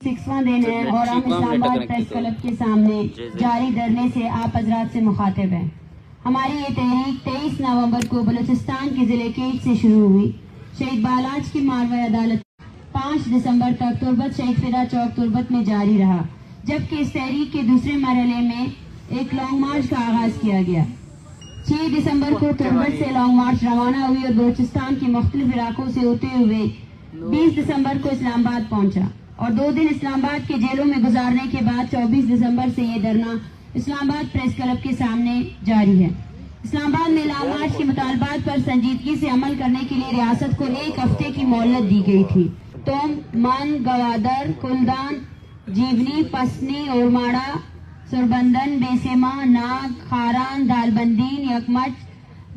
6वां दिन है और हम इस्लामाबाद प्रेस क्लब के सामने जारी धरने से आप हजरात से मुखातिब हैं। हमारी ये तहरीक 23 नवंबर को बलूचिस्तान के जिले केट से शुरू हुई। शहीद बालाज की मारवा अदालत 5 दिसंबर तक तुर्बत शहीद फिदा चौक तुर्बत में जारी रहा, जबकि इस तहरीक के दूसरे मरहले में एक लॉन्ग मार्च का आगाज किया गया। 6 दिसंबर को तुर्बत से लॉन्ग मार्च रवाना हुई और बलूचिस्तान के मुख्तलिफ इलाकों से होते हुए 20 दिसंबर को इस्लामाबाद पहुंचा और 2 दिन इस्लामाबाद के जेलों में गुजारने के बाद 24 दिसंबर से ये धरना इस्लामाबाद प्रेस क्लब के सामने जारी है। इस्लामाबाद में लॉन्ग मार्च के मुतालबात पर संजीदगी से अमल करने के लिए रियासत को 1 हफ्ते की मोहलत दी गई थी। तोम, मन, गवादर, कुलदान, जीवनी, पसनी, ओरमाड़ा, सुरबंदन, बेसेमा, नाग, खारान, दालबंदीन, यकमच,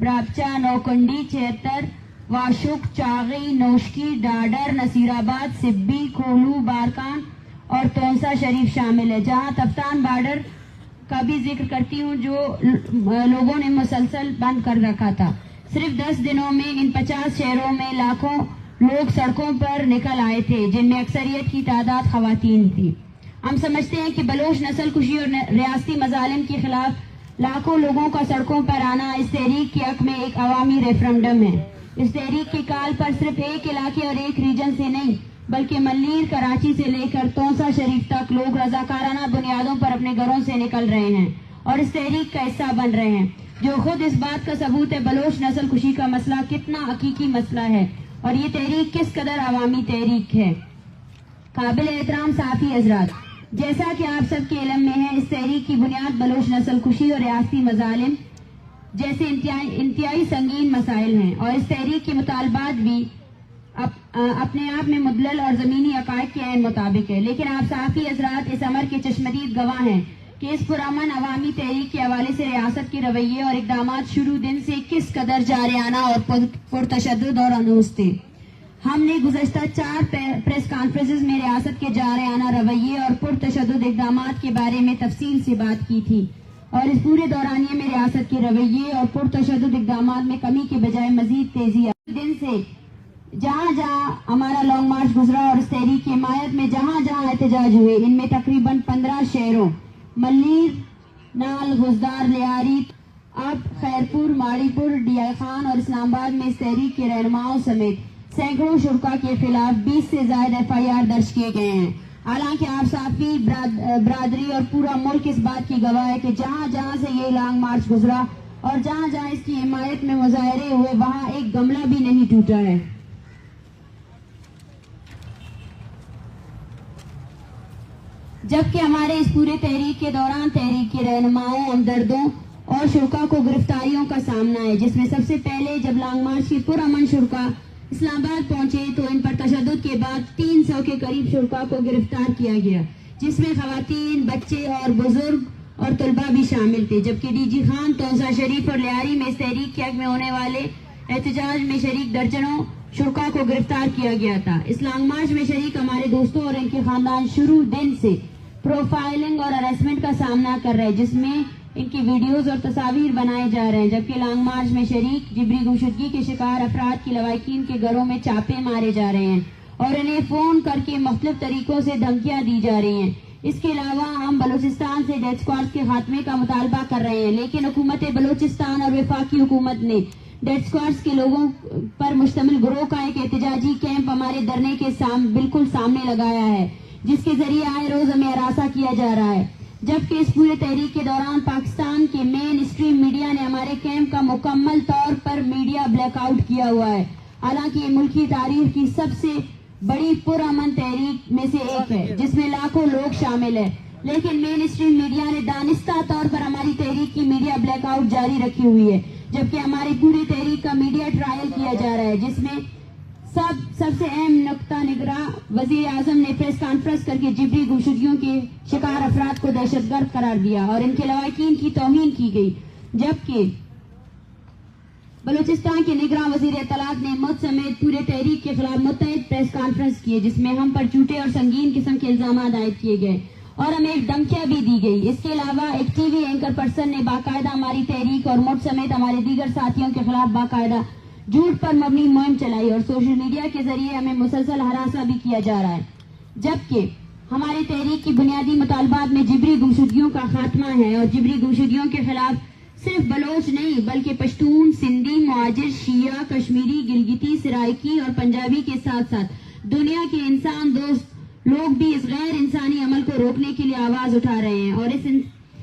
ब्राबचा, नौकुंडी, चेतर, वाशुक, चागी, नोशकी, डाडर, नसीराबाद, सिब्बी, खोलू, बारकान और तोंसा शरीफ शामिल है। जहां तफ्तान बॉर्डर का भी जिक्र करती हूं जो लोगों ने मुसलसल बंद कर रखा था। सिर्फ 10 दिनों में इन 50 शहरों में लाखों लोग सड़कों पर निकल आए थे, जिनमें अक्सरियत की तादाद खवातीन थी। हम समझते हैं कि बलोच नस्ल कुशी और रियासती मजालिम के खिलाफ लाखों लोगों का सड़कों पर आना इस तहरीक के हक में एक अवामी रेफरेंडम है। इस तहरीक के काल पर सिर्फ एक इलाके और एक रीजन से नहीं बल्कि मल्लीर, कराची से लेकर तोंसा शरीफ तक लोग रजाकाराना बुनियादों पर अपने घरों से निकल रहे हैं और इस तहरीक का हिस्सा बन रहे हैं, जो खुद इस बात का सबूत है बलोच नस्ल कुशी का मसला कितना हकीकी मसला है और ये तहरीक किस कदर अवामी तहरीक है। काबिल एहतराम साफी हजरात, जैसा कि आप सबके इल्म में है, इस तहरीक की बुनियाद बलोच नस्ल कुशी और रियासती मजालिम जैसे इंतहाई संगीन मसाइल हैं और इस तहरीक के मुतालबात भी अपने आप में मुदलल और जमीनी अकायद के ऐन मुताबिक है। लेकिन आप साफी हजरात इस अमर के चश्मदीद गवाह हैं कि इस पुरअमन अवामी तहरीक के हवाले से रियासत के रवैये और इकदामात शुरू दिन से किस कदर जारियाना और पुरतशद्दुद और अनूस थे। हमने गुज़श्ता 4 प्रेस कॉन्फ्रेंसेस में रियासत के जारियाना रवैये और पुरतशद्दुद इकदामात के बारे में तफसील से बात की थी और इस पूरे दौरानिये में रियासत के रवैये और पुरतशद्दुद इकदामात में कमी के बजाय मजीद तेजी आई। दिन से जहाँ जहाँ हमारा लॉन्ग मार्च गुजरा और इस तहरीक की हिमायत में जहाँ जहाँ एहतजाज हुए, इनमें तकरीबन 15 शहरों मल्लीर, नाल, गुजदार, लियारी, अब खैरपुर, माड़ीपुर, डीआई खान और इस्लामाबाद में इस तहरीक के रहनुमाओं समेत सैकड़ों शुरका के खिलाफ 20 से ज्यादा FIR दर्ज किए गए हैं। हालांकि आप साफी बरादरी और पूरा मुल्क इस बात की गवाह है कि जहाँ जहाँ से ये लॉन्ग मार्च गुजरा और जहाँ जहाँ इसकी हिमायत में मुजाहरे हुए, वहाँ एक गमला भी नहीं टूटा है। जबकि हमारे इस पूरे तहरीक के दौरान तहरीक के रहनुमाओं, हमदर्दों और शुरका को गिरफ्तारियों का सामना है, जिसमें सबसे पहले जब लॉन्ग मार्च के पुरअमन शुरका इस्लामाबाद पहुंचे तो इन पर तशद्दुद के बाद 300 के करीब शुरका को गिरफ्तार किया गया, जिसमें खवातीन, बच्चे और बुजुर्ग और तलबा भी शामिल थे। जबकि डीजी खान, तोंसा शरीफ और लियारी में इस तहरीक के हक में होने वाले एहतजाज में शरीक दर्जनों शुरका को गिरफ्तार किया गया था। इस लॉन्ग मार्च में शरीक हमारे दोस्तों और इनके खानदान शुरू दिन से प्रोफाइलिंग और हरासमेंट का सामना कर रहे हैं, जिसमें इनकी वीडियोस और तस्वीर बनाए जा रहे हैं। जबकि लॉन्ग मार्च में शरीक जिबरी गुमशुदगी के शिकार अफराद की लवाकिन के घरों में चापे मारे जा रहे हैं और इन्हें फोन करके मुख्तलिफ तरीकों से धमकियां दी जा रही हैं। इसके अलावा हम बलूचिस्तान से डेथ स्क्वाड के खात्मे का मुतालबा कर रहे हैं, लेकिन हुकूमत बलूचिस्तान और वफाकी हुकूमत ने डेथ स्क्वाड के लोगों पर मुश्तमिल गिरोह का एक एहतजाजी कैंप हमारे धरने के बिल्कुल सामने लगाया है, जिसके जरिए आए रोज हमें हरासा किया जा रहा है। जबकि इस पूरे तहरीक के दौरान पाकिस्तान के मेन स्ट्रीम मीडिया ने हमारे कैंप का मुकम्मल तौर पर मीडिया ब्लैकआउट किया हुआ है। हालांकि ये मुल्की तारीख की सबसे बड़ी पुरअमन तहरीक में से एक है, जिसमें लाखों लोग शामिल है, लेकिन मेन स्ट्रीम मीडिया ने दानिस्ता तौर पर हमारी तहरीक की मीडिया ब्लैकआउट जारी रखी हुई है। जबकि हमारी पूरी तहरीक का मीडिया ट्रायल किया जा रहा है, जिसमें सबसे अहम नुक्ता निगरा वजीर आजम ने प्रेस कॉन्फ्रेंस करके जिबरी गुमशुदगियों के शिकार अफराद को दहशतगर्द करार दिया और इनके लवाकिन की तौहीन की गई। जबकि बलूचिस्तान के निगरान वजीर इत्तलात ने मुझ समेत पूरे तहरीक के खिलाफ मुत्तहिद प्रेस कॉन्फ्रेंस किए, जिसमें हम पर झूठे और संगीन किस्म के इल्जाम आयद किए गए और हमें एक धमकियां भी दी गई। इसके अलावा एक TV एंकर पर्सन ने बाकायदा हमारी तहरीक और मुझ समेत हमारे दीगर साथियों के खिलाफ बाकायदा झूठ पर मबनी मुहिम चलाई और सोशल मीडिया के जरिए हमें मुसलसल हरासा भी किया जा रहा है। जबकि ہماری تحریک کی بنیادی مطالبات میں جبری گمشدگیوں کا خاتمہ ہے، اور جبری گمشدگیوں کے خلاف صرف بلوچ نہیں بلکہ پشتون، سندھی، مہاجر، شیعہ، کشمیری، گلگتی، سرائکی اور پنجابی کے ساتھ ساتھ دنیا کے انسان دوست لوگ بھی اس غیر انسانی عمل کو روکنے کے لیے آواز اٹھا رہے ہیں اور اس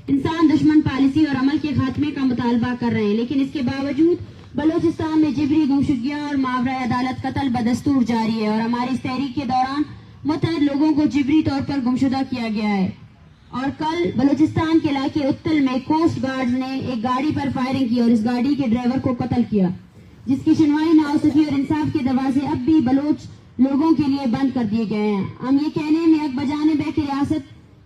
انسان دشمن پالیسی اور عمل کے خاتمے کا مطالبہ کر رہے ہیں. لیکن اس کے باوجود بلوچستان میں جبری گمشدگیاں اور ماورائے عدالت قتل بدستور جاری ہے، اور ہماری اس تحریک کے دوران متعدد لوگوں کو جبری طور پر گمشدہ کیا گیا ہے. اور کل بلوچستان کے علاقے اتل میں کوسٹ گارڈز نے ایک گاڑی پر فائرنگ کی اور اس گاڑی کے ڈرائیور کو قتل کیا، جس کی سنوائی نہ ہو سکی اور انصاف کے دروازے اب بھی بلوچ لوگوں کے لیے بند کر دیے گئے ہیں. ہم یہ کہنے میں حق بجانب ہے کہ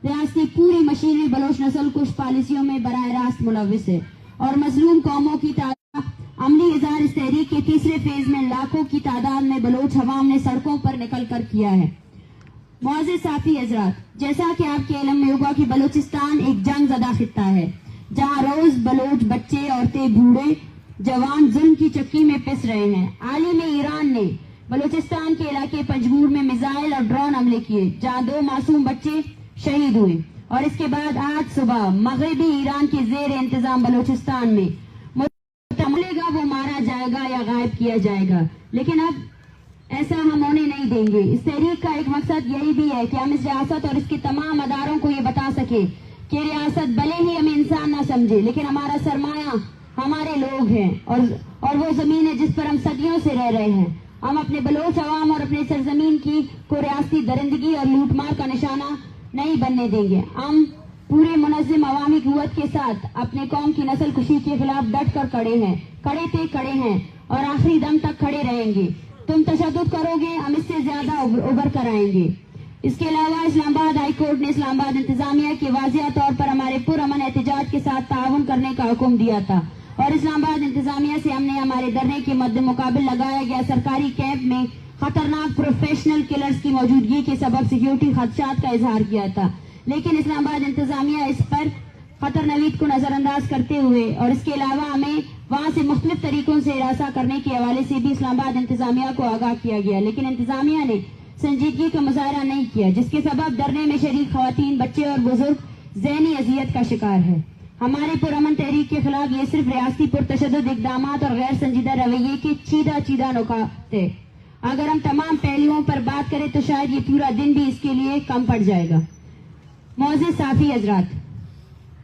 ریاستی پوری مشینری بلوچ نسل کش پالیسیوں میں براہ راست ملوث ہے، اور مظلوم قوموں کی تعداد عملی اظہار اس تحریک کے تیسرے فیز میں لاکھوں کی تعداد میں بلوچ عوام نے سڑکوں پر نکل کر کیا ہے. معزز ساتھی حضرات، جیسا کہ آپ کے علم میں ہوگا کہ بلوچستان ایک جنگ زدہ خطہ ہے، جہاں روز بلوچ بچے، عورتیں، بوڑھے، جوان ظلم کی چکی میں پس رہے ہیں. عالم ایران نے بلوچستان کے علاقے پنجگور میں میزائل اور ڈرون حملے کیے، جہاں 2 معصوم بچے شہید ہوئے، اور اس کے بعد آج صبح مغربی ایران کے زیر انتظام بلوچستان میں ملے گا وہ مارا جائے گا یا غائب کیا جائے گا. لیکن اب ایسا ہم ہونے نہیں دیں گے. اس تحریک کا ایک مقصد یہی بھی ہے کہ ہم اس ریاست اور اس کے تمام اداروں کو یہ بتا سکے کہ ریاست بھلے ہی ہمیں انسان نہ سمجھے، لیکن ہمارا سرمایہ ہمارے لوگ ہیں، اور وہ زمین ہے جس پر ہم صدیوں سے رہ رہے ہیں. ہم اپنے بلوچ عوام اور اپنے سرزمین کی کو ریاستی درندگی اور لوٹ مار کا نشانہ نہیں بننے دیں گے. ہم پورے منظم عوامی قوت کے ساتھ اپنے قوم کی نسل کشی کے خلاف ڈٹ کر کھڑے ہیں اور آخری دم تک کھڑے رہیں گے. تم تشدد کرو گے، ہم اس سے زیادہ ابھر کر آئیں گے. اس کے علاوہ اسلام آباد ہائی کورٹ نے اسلام آباد انتظامیہ کے واضح طور پر ہمارے پرامن احتجاج کے ساتھ تعاون کرنے کا حکم دیا تھا، اور اسلام آباد انتظامیہ سے ہم نے ہمارے دھرنے کے مد مقابل لگایا گیا سرکاری کیمپ میں خطرناک پروفیشنل کلرز کی موجودگی کے سبب سیکیورٹی خدشات کا اظہار کیا تھا. لیکن اسلام آباد انتظامیہ اس پر خطر نوید کو نظر انداز کرتے ہوئے اور اس کے علاوہ ہمیں وہاں سے مختلف طریقوں سے ہراساں کرنے کے حوالے سے بھی اسلام آباد انتظامیہ کو آگاہ کیا گیا، لیکن انتظامیہ نے سنجیدگی کا مظاہرہ نہیں کیا، جس کے سبب دھرنے میں شریک خواتین، بچے اور بزرگ ذہنی اذیت کا شکار ہے. ہمارے پرامن تحریک کے خلاف یہ صرف ریاستی پرتشدد اقدامات اور غیر سنجیدہ رویے کے چیدہ نکات ہے. اگر ہم تمام پہلوؤں پر بات کریں تو شاید یہ پورا دن بھی اس کے لیے کم پڑ جائے گا. معزز صافی حضرات،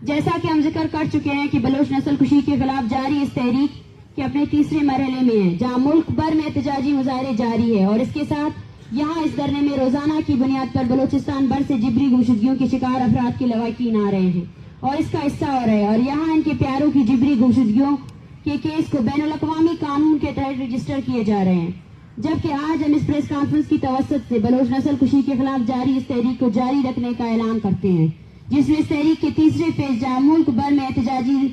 جیسا کہ ہم ذکر کر چکے ہیں کہ بلوچ نسل کشی کے خلاف جاری اس تحریک کے اپنے تیسرے مرحلے میں ہے، جہاں ملک بھر میں احتجاجی مظاہرے جاری ہے، اور اس کے ساتھ یہاں اس دھرنے میں روزانہ کی بنیاد پر بلوچستان بھر سے جبری گمشدگیوں کے شکار افراد کے لواحقین آ رہے ہیں اور اس کا حصہ ہو رہے ہیں، اور یہاں ان کے پیاروں کی جبری گمشدگیوں کے کیس کو بین الاقوامی قانون کے تحت رجسٹر کیے جا رہے ہیں. جبکہ آج ہم اس پریس کانفرنس کی توسط سے بلوچ نسل کشی کے خلاف جاری اس تحریک کو جاری رکھنے کا اعلان کرتے ہیں، جس میں اس تحریک کے تیسرے فیز جہاں ملک بھر میں احتجاجی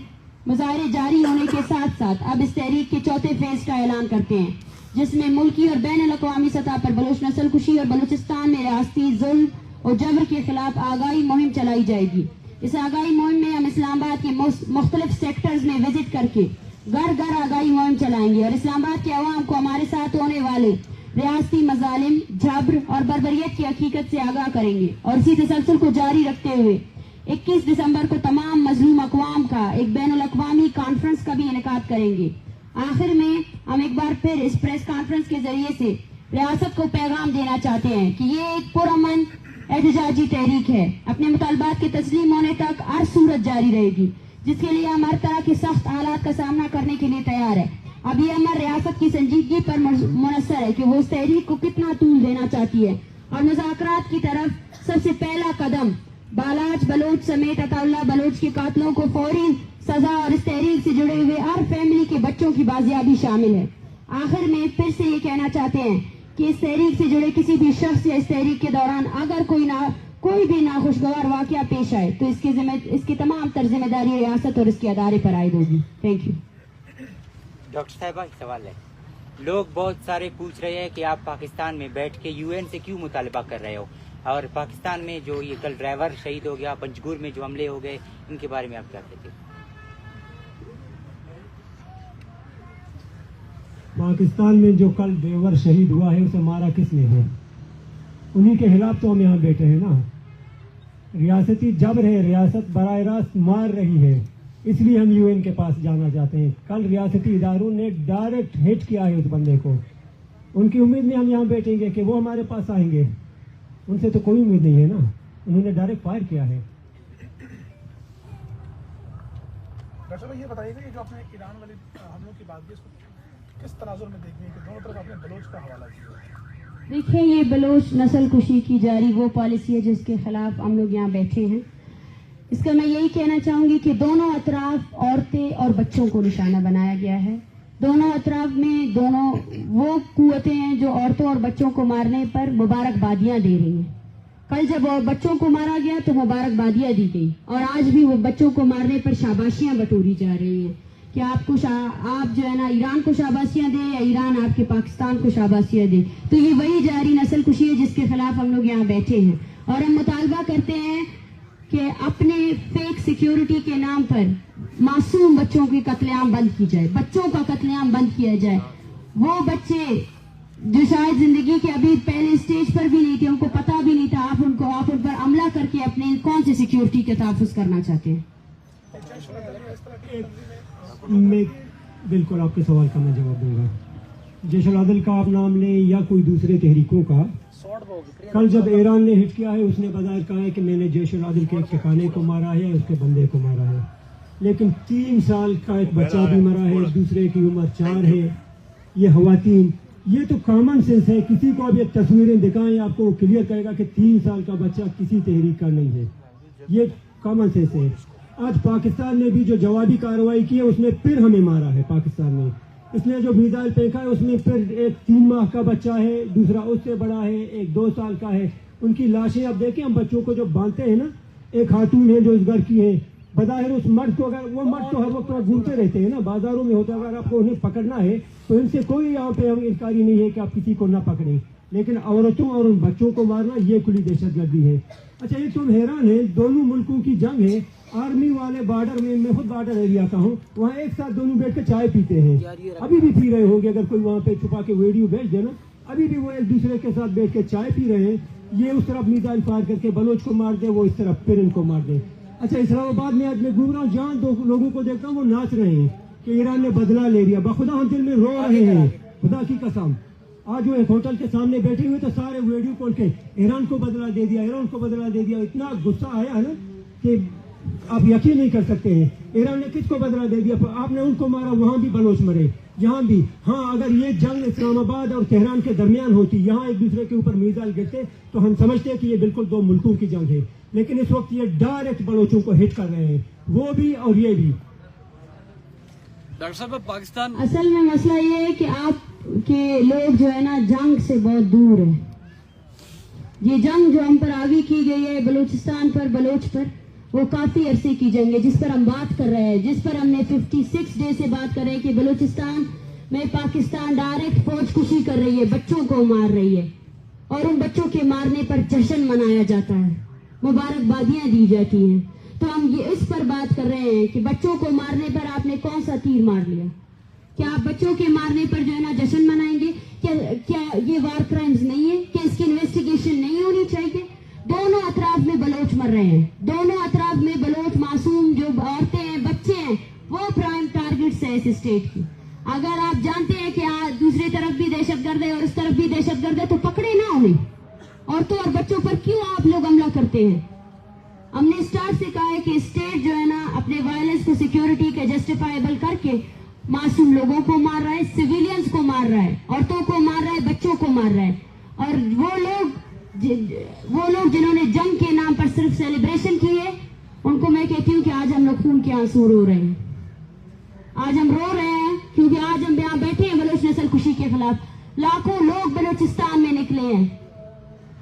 مظاہرے جاری ہونے کے ساتھ ساتھ اب اس تحریک کے چوتھے فیز کا اعلان کرتے ہیں، جس میں ملکی اور بین الاقوامی سطح پر بلوچ نسل کشی اور بلوچستان میں ریاستی ظلم اور جبر کے خلاف آگاہی مہم چلائی جائے گی. اس آگاہی مہم میں ہم اسلام آباد کے مختلف سیکٹرز میں وزٹ کر کے گھر گھر آگاہی مہم چلائیں گے اور اسلام آباد کے عوام کو ہمارے ساتھ ہونے والے ریاستی مظالم، جبر اور بربریت کی حقیقت سے آگاہ کریں گے، اور اسی تسلسل کو جاری رکھتے ہوئے 21 دسمبر کو تمام مظلوم اقوام کا ایک بین الاقوامی کانفرنس کا بھی انعقاد کریں گے. آخر میں ہم ایک بار پھر اس پریس کانفرنس کے ذریعے سے ریاست کو پیغام دینا چاہتے ہیں کہ یہ ایک پرامن احتجاجی تحریک ہے، اپنے مطالبات کے تسلیم ہونے تک ہر صورت جاری رہے گی، جس کے لیے ہم ہر طرح کے سخت حالات کا سامنا کرنے کے لیے تیار ہے. اب یہ ہماری ریاست کی سنجیدگی پر منحصر ہے کہ وہ اس تحریک کو کتنا طول دینا چاہتی ہے، اور مذاکرات کی طرف سب سے پہلا قدم بالاچ بلوچ سمیت عطا اللہ بلوچ کے قاتلوں کو فوری سزا اور اس تحریک سے جڑے ہوئے ہر فیملی کے بچوں کی بازیابی شامل ہے. آخر میں پھر سے یہ کہنا چاہتے ہیں کہ اس تحریک سے جڑے کسی بھی شخص یا اس تحریک کے دوران اگر کوئی بھی ناخوشگوار واقعہ پیش آئے تو اس کی تمام تر ذمہ داری ریاست اور اس کے ادارے پر عائد ہوگی. Thank you. ڈاکٹر صاحبہ ایک سوال ہے، لوگ بہت سارے پوچھ رہے ہیں کہ آپ پاکستان میں بیٹھ کے UN سے کیوں مطالبہ کر رہے ہو، اور پاکستان میں جو یہ کل ڈرائیور شہید ہو گیا، پنجگور میں جو حملے ہو گئے، ان کے بارے میں آپ کیا کہتے ہیں؟ پاکستان میں جو کل ڈرائیور شہید ہوا ہے اسے مارا کس نے ہے؟ انہی کے خلاف تو ہم یہاں بیٹھے ہیں نا. रियासती जबर है, रियासत बराह रास्त मार रही है, इसलिए हम यूएन के पास जाना चाहते हैं। कल रियासती इदारों ने डायरेक्ट हिट किया है उस बंदे को। उनकी उम्मीद में हम यहाँ बैठेंगे कि वो हमारे पास आएंगे, उनसे तो कोई उम्मीद नहीं है ना, उन्होंने डायरेक्ट फायर किया है। डॉक्टर साहब ये बताइएगा कि जो आपने ईरान वाले हमलों की बात की, इसको किस तनाजुर में देखने कि दोनों तरफ आपने बलोच का हवाला किया? देखिए, ये बलोच नस्ल कुशी की जारी वो पॉलिसी है जिसके खिलाफ हम लोग यहाँ बैठे हैं। इसका मैं यही कहना चाहूँगी कि दोनों अतराफ औरतें और बच्चों को निशाना बनाया गया है। दोनों अतराफ में दोनों वो कुव्वतें हैं जो औरतों और बच्चों को मारने पर मुबारकबादियाँ दे रही हैं। कल जब बच्चों को मारा गया तो मुबारकबादियाँ दी गई, और आज भी वो बच्चों को मारने पर शाबाशियाँ बटोरी जा रही हैं कि आप जो है ना ईरान को शाबाशियाँ दे या ईरान आपके पाकिस्तान को शाबाशियाँ दे। तो ये वही जारी नस्ल कुशी है जिसके खिलाफ हम लोग यहाँ बैठे हैं, और हम मुतालबा करते हैं कि अपने फेक सिक्योरिटी के नाम पर मासूम बच्चों की कत्लेआम बंद की जाए, बच्चों का कत्लेआम बंद किया जाए। वो बच्चे जो शायद जिंदगी के अभी पहले स्टेज पर भी नहीं थे, उनको पता भी नहीं था, आप उन पर हमला करके अपने कौन सी सिक्योरिटी का तहफ़्फ़ुज़ करना चाहते हैं? मैं बिल्कुल आपके सवाल का मैं जवाब दूंगा। जैश अल अदल का आप नाम लें या कोई दूसरे तहरीकों का, कल जब ईरान ने हिट किया है उसने बज़ाहिर कहा है कि मैंने जैश अल अदल के एक ठिकाने को मारा है, उसके बंदे को मारा है, लेकिन 3 साल का एक बच्चा भी मरा है, दूसरे की उम्र 4 है। ये ख़वातीन, ये तो कॉमन सेंस है, किसी को अब ये तस्वीरें दिखाएं आपको वो क्लियर करेगा कि 3 साल का बच्चा किसी तहरीक का नहीं है, ये कॉमन सेंस है। आज पाकिस्तान ने भी जो जवाबी कार्रवाई की है उसमें फिर हमें मारा है पाकिस्तान ने। इसने जो मिसाइल फेंका है उसमें फिर एक 3 माह का बच्चा है, दूसरा उससे बड़ा है, एक 2 साल का है। उनकी लाशें अब देखें, हम बच्चों को जो बांधते हैं ना, एक खातून है जो इस घर की है, बज़ाहिर उस मर्द को, अगर वो मर्द तो हर वक्त घूमते रहते हैं ना, बाजारों में होता है, अगर आपको उन्हें पकड़ना है तो इनसे कोई यहाँ पे इनकारी नहीं है कि आप किसी को ना पकड़ें, लेकिन औरतों और उन बच्चों को मारना ये खुली दहशतगर्दी है। अच्छा, एक तुम हैरान है, दोनों मुल्कों की जंग है, आर्मी वाले बॉर्डर में, मैं खुद बॉर्डर एरिया का हूँ, वहाँ एक साथ दोनों बैठ के चाय पीते हैं, अभी भी पी रहे होंगे, अगर कोई वहाँ पे छुपा के वीडियो भेज देना, अभी भी वो एक दूसरे के साथ बैठ के चाय पी रहे हैं। ये उस तरफ मिसाइल फायर करके बलोच को मार दे, वो इस तरफ फिर इनको मार दे। अच्छा, इस्लामाबाद में आज मैं घूम रहा हूँ, जहाँ 2 लोगों को देखता हूँ वो नाच रहे हैं कि ईरान ने बदला ले लिया। बखुदा हम दिल में रो रहे हैं, खुदा की कसम। आज वो एक होटल के सामने बैठे हुए तो सारे वीडियो कॉल के ईरान को बदला दे दिया, ईरान को बदला दे दिया। इतना गुस्सा आया है ना कि आप यकीन नहीं कर सकते हैं। ईरान ने किसको बदला दे दिया? आपने उनको मारा, वहाँ भी बलोच मरे, यहाँ भी। हाँ, अगर ये जंग इस्लामाबाद और तेहरान के दरमियान होती, यहाँ एक दूसरे के ऊपर मिसाइल गिरते, तो हम समझते हैं कि ये बिल्कुल 2 मुल्कों की जंग है, लेकिन इस वक्त ये डायरेक्ट बलोचों को हिट कर रहे हैं, वो भी और ये भी। डॉक्टर साहब, पाकिस्तान असल में मसला ये है कि आप के लोग जो है ना जंग से बहुत दूर है। ये जंग जो हम पर आगे की गई है बलूचिस्तान पर, बलोच पर, वो काफी अरसे की जंग है जिस पर हम बात कर रहे हैं, जिस पर हमने 56 डे से बात कर रहे हैं कि बलूचिस्तान में पाकिस्तान डायरेक्ट फौज कुशी कर रही है, बच्चों को मार रही है, और उन बच्चों के मारने पर जश्न मनाया जाता है, मुबारकबादियां दी जाती हैं। तो हम ये इस पर बात कर रहे हैं कि बच्चों को मारने पर आपने कौन सा तीर मार लिया? क्या आप बच्चों के मारने पर जो है ना जश्न मनाएंगे? क्या ये वार क्राइम्स नहीं है? क्या इसकी इन्वेस्टिगेशन नहीं होनी चाहिए? दोनों अतराफ में बलोच मर रहे हैं, दोनों अतराफ में बलोच, मासूम जो औरतें हैं, बच्चे हैं, वो प्राइम टारगेट्स है इस स्टेट की। अगर आप जानते हैं कि दूसरी तरफ भी दहशतगर्द है और इस तरफ भी दहशतगर्द है, तो पकड़े ना उन्हें। औरतों और बच्चों पर क्यों आप लोग हमला करते हैं? हमने स्टार्ट से कहा है कि स्टेट जो है ना अपने वायलेंस को सिक्योरिटी के जस्टिफाइबल करके मासूम लोगों को मार रहा है, सिविलियंस को मार रहा है, औरतों को मार रहा है, बच्चों को मार रहा है। और वो लोग जिन्होंने जंग के नाम पर सिर्फ सेलिब्रेशन की है, उनको मैं कहती हूँ कि आज हम लोग खून के आंसू रो रहे हैं। आज हम रो रहे हैं क्योंकि आज हम यहाँ बैठे हैं बलोच नस्ल कुशी के खिलाफ। लाखों लोग बलूचिस्तान में निकले हैं,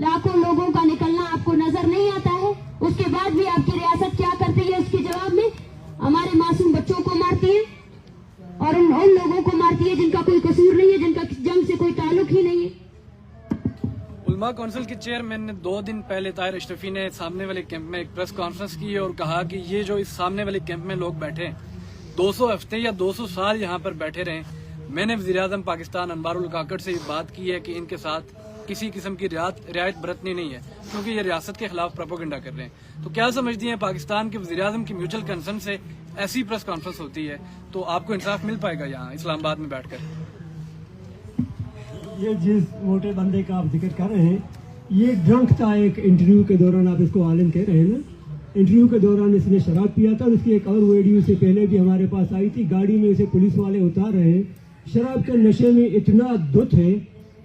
लाखों लोगों का निकलना आपको नजर नहीं आता है। उसके बाद भी आपकी रियासत क्या करती है? उसके जवाब में हमारे मासूम बच्चों को मारती है और उन लोगों को मारती है जिनका कोई कसूर नहीं है, जिनका जंग से कोई ताल्लुक ही नहीं है। उलमा काउंसिल के चेयरमैन ने 2 दिन पहले ताहिर अशरफी ने सामने वाले कैंप में एक प्रेस कॉन्फ्रेंस की और कहा कि ये जो इस सामने वाले कैंप में लोग बैठे हैं 200 हफ्ते या 200 साल यहाँ पर बैठे रहे। मैंने वज़ीर-ए-आज़म पाकिस्तान अनवारुल काकड़ से बात की है कि इनके साथ کسی قسم کی رعایت برتنی نہیں ہے، کیونکہ یہ ریاست کے خلاف پروپیگنڈا کر رہے ہیں. تو کیا سمجھتی ہیں پاکستان کے وزیر اعظم کی میوچل کنسرن سے ایسی پریس کانفرنس ہوتی ہے تو آپ کو انصاف مل پائے گا یہاں اسلام آباد میں بیٹھ کر؟ یہ جس موٹے بندے کا آپ ذکر کر رہے ہیں یہ ڈرنک تھا ایک انٹرویو کے دوران. آپ اس کو عالم کہہ رہے ہیں نا. انٹرویو کے دوران اس نے شراب پیا تھا اور اس کی ایک اور ویڈیو سے پہلے بھی ہمارے پاس آئی تھی. گاڑی میں اسے پولیس والے اتار رہے ہیں. شراب کے نشے میں اتنا دھت ہے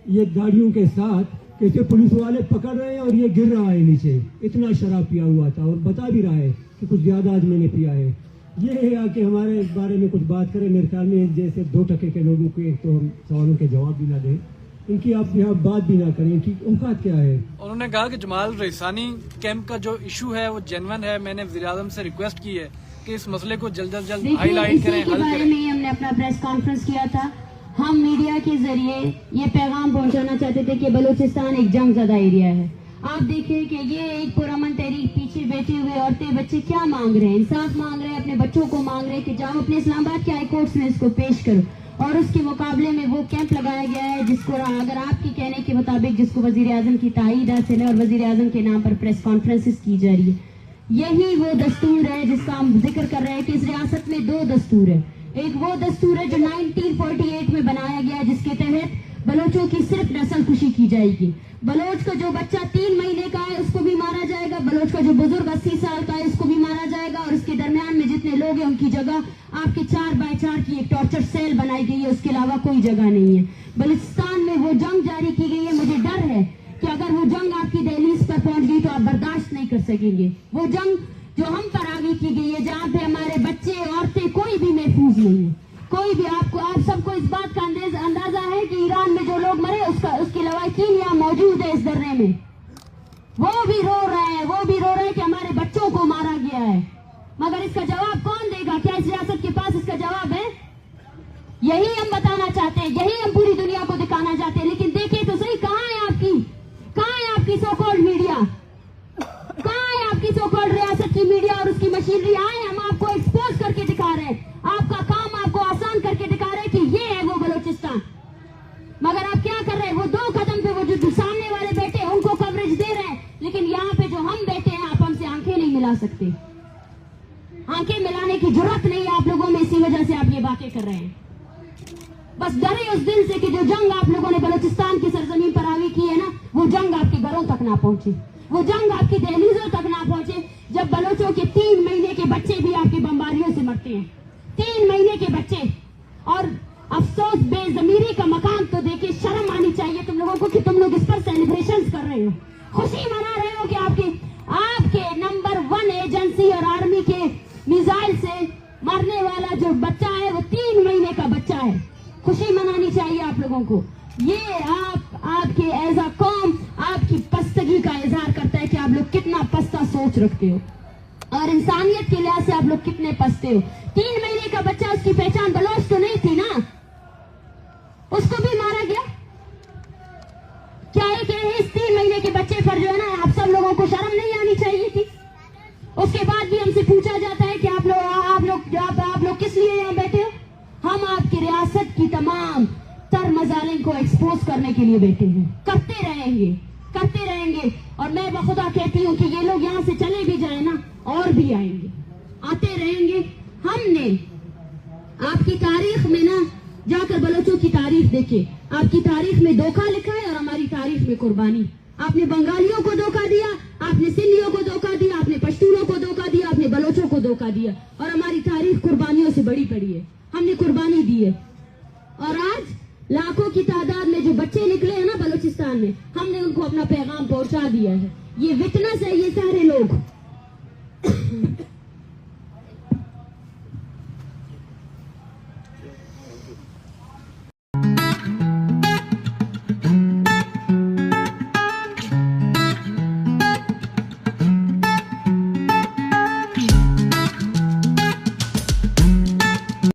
یہ گاڑیوں کے ساتھ کہ اسے پولیس والے پکڑ رہے ہیں اور یہ گر رہا ہے نیچے. اتنا شراب پیا ہوا تھا اور بتا بھی رہا ہے کہ کچھ زیادہ آج میں نے پیا ہے. یہ ہے کہ ہمارے بارے میں کچھ بات کریں. میرے خیال میں جیسے 2% کے لوگوں کو ایک تو ہم سوالوں کے جواب بھی نہ دیں, ان کی آپ یہاں بات بھی نہ کریں. ان کی اوقات کیا ہے؟ انہوں نے کہا کہ جمال رئیسانی کیمپ کا جو ایشو ہے وہ جینون ہے. میں نے وزیر اعظم سے ریکویسٹ کی ہے کہ اس مسئلے کو جلد از جلد ہائی لائٹ کریں, حل بارے کریں. میں ہم نے اپنا پریس کانفرنس کیا تھا. ہم میڈیا کے ذریعے یہ پیغام پہنچانا چاہتے تھے کہ بلوچستان ایک جنگ زدہ ایریا ہے. آپ دیکھیں کہ یہ ایک پرامن تحریک پیچھے بیٹھے ہوئے عورتیں بچے کیا مانگ رہے ہیں؟ انصاف مانگ رہے ہیں, اپنے بچوں کو مانگ رہے ہیں کہ جاؤ اپنے اسلام آباد کے ہائی کورٹس میں اس کو پیش کرو. اور اس کے مقابلے میں وہ کیمپ لگایا گیا ہے جس کو اگر آپ کے کہنے کے مطابق جس کو وزیر اعظم کی تائید حاصل ہے اور وزیر اعظم کے نام پر پریس کانفرنسز کی جا رہی ہے. یہی وہ دستور ہے جس کا ہم ذکر کر رہے ہیں کہ اس ریاست میں 2 دستور ہے. ایک وہ دستور ہے جو 1948 میں بنایا گیا جس کے تحت بلوچوں کی صرف نسل کشی کی جائے گی. بلوچ کا جو بچہ 3 مہینے کا ہے اس کو بھی مارا جائے گا. بلوچ کا جو بزرگ 80 سال کا ہے اس کو بھی مارا جائے گا. اور اس کے درمیان میں جتنے لوگ ہیں ان کی جگہ آپ کے 4x4 کی ایک ٹارچر سیل بنائی گئی ہے. اس کے علاوہ کوئی جگہ نہیں ہے. بلوچستان میں وہ جنگ جاری کی گئی ہے. مجھے ڈر ہے کہ اگر وہ جنگ آپ کی دہلیز پر پہنچ گئی تو آپ برداشت نہیں کر سکیں گے. وہ جنگ جو ہم پر آگے کی گئی ہے جہاں پہ ہمارے بچے عورتیں کوئی بھی محفوظ نہیں ہے. کوئی بھی آپ سب کو اس بات کا اندازہ ہے کہ ایران میں جو لوگ مرے اس کے لواحقین یہاں موجود ہے اس درے میں. وہ بھی رو رہے ہیں کہ ہمارے بچوں کو مارا گیا ہے. مگر اس کا جواب کون دے گا؟ کیا اس ریاست کے پاس اس کا جواب ہے؟ یہی ہم بتانا چاہتے ہیں, یہی ہم پوری دنیا کو دکھانا چاہتے ہیں. لیکن دیکھیں تو صحیح, کہاں ہے آپ کی سو کالڈ میڈیا؟ کہاں ہے آپ کی سو کالڈ ریاست کی میڈیا اور اس کی مشینری؟ آئے ہم آپ کو ایکسپوز کر کے دکھا رہے ہیں. آپ کا کام آپ کو آسان کر کے دکھا رہے ہیں کہ یہ ہے وہ بلوچستان. مگر آپ کیا کر رہے ہیں؟ وہ 2 قدم پہ وہ جو سامنے والے بیٹھے ان کو کوریج دے رہے ہیں. لیکن یہاں پہ جو ہم بیٹھے ہیں آپ ہم سے آنکھیں نہیں ملا سکتے. آنکھیں ملانے کی جرات نہیں ہے آپ لوگوں میں, اسی وجہ سے آپ یہ باتیں کر رہے ہیں. بس ڈرے اس دل سے کہ جو جنگ آپ لوگوں نے بلوچستان کی سرزمین پر آگے کی ہے نا, وہ جنگ آپ کے گھروں تک نہ پہنچے, وہ جنگ آپ کی دہلیزوں تک نہ پہنچے. جب بلوچوں کے 3 مہینے کے بچے بھی آپ کی بمباریوں سے مرتے ہیں, 3 مہینے کے بچے. اور افسوس, بے ضمیری کا مقام تو دیکھیں, شرم آنی چاہیے تم لوگوں کو کہ تم لوگ اس پر سیلیبریشنز کر رہے ہو, خوشی منا رہے ہو کہ آپ کے نمبر 1 ایجنسی اور آرمی کے میزائل سے مرنے والا جو بچہ ہے وہ 3 مہینے کا بچہ ہے. خوشی منانی چاہیے آپ لوگوں کو. یہ آپ کے ایز اے قوم آپ کی پستگی کا اظہار کرتا ہے کہ آپ لوگ کتنا پستہ سوچ رکھتے ہو اور انسانیت کے لحاظ سے آپ لوگ کتنے پستے ہو. 3 مہینے کا بچہ, اس کی پہچان بلوچ تو نہیں تھی نا, اس کو بھی مارا گیا. کیا ہے کہ اس 3 مہینے کے بچے پر جو ہے نا آپ سب لوگوں کو شرم نہیں آنی چاہیے تھی؟ اس کے بعد بھی ہم سے پوچھا جاتا ہے کہ آپ لوگ کس لیے یہاں بیٹھے ہو؟ ہم آپ کی ریاست کی تمام تر مظالم کو ایکسپوز کرنے کے لیے بیٹھے ہیں. کرتے رہیں گے. اور میں بخدا کہتی ہوں کہ یہ لوگ یہاں سے چلے بھی جائیں نا اور بھی آئیں گے, آتے رہیں گے. ہم نے آپ کی تاریخ میں نا جا کر بلوچوں کی تاریخ دیکھے. آپ کی تاریخ میں دھوکہ لکھا ہے اور ہماری تاریخ میں قربانی. آپ نے بنگالیوں کو دھوکہ دیا, آپ نے سندھیوں کو دھوکہ دیا, آپ نے پشتونوں کو دھوکہ دیا, آپ نے بلوچوں کو دھوکہ دیا. اور ہماری تاریخ قربانیوں سے بڑی پڑی ہے. ہم نے قربانی دی ہے. اور آج لاکھوں کی تعداد میں جو بچے نکلے ہیں نا بلوچستان میں, ہم نے ان کو اپنا پیغام پہنچا دیا ہے. یہ وٹنس ہے یہ سارے لوگ.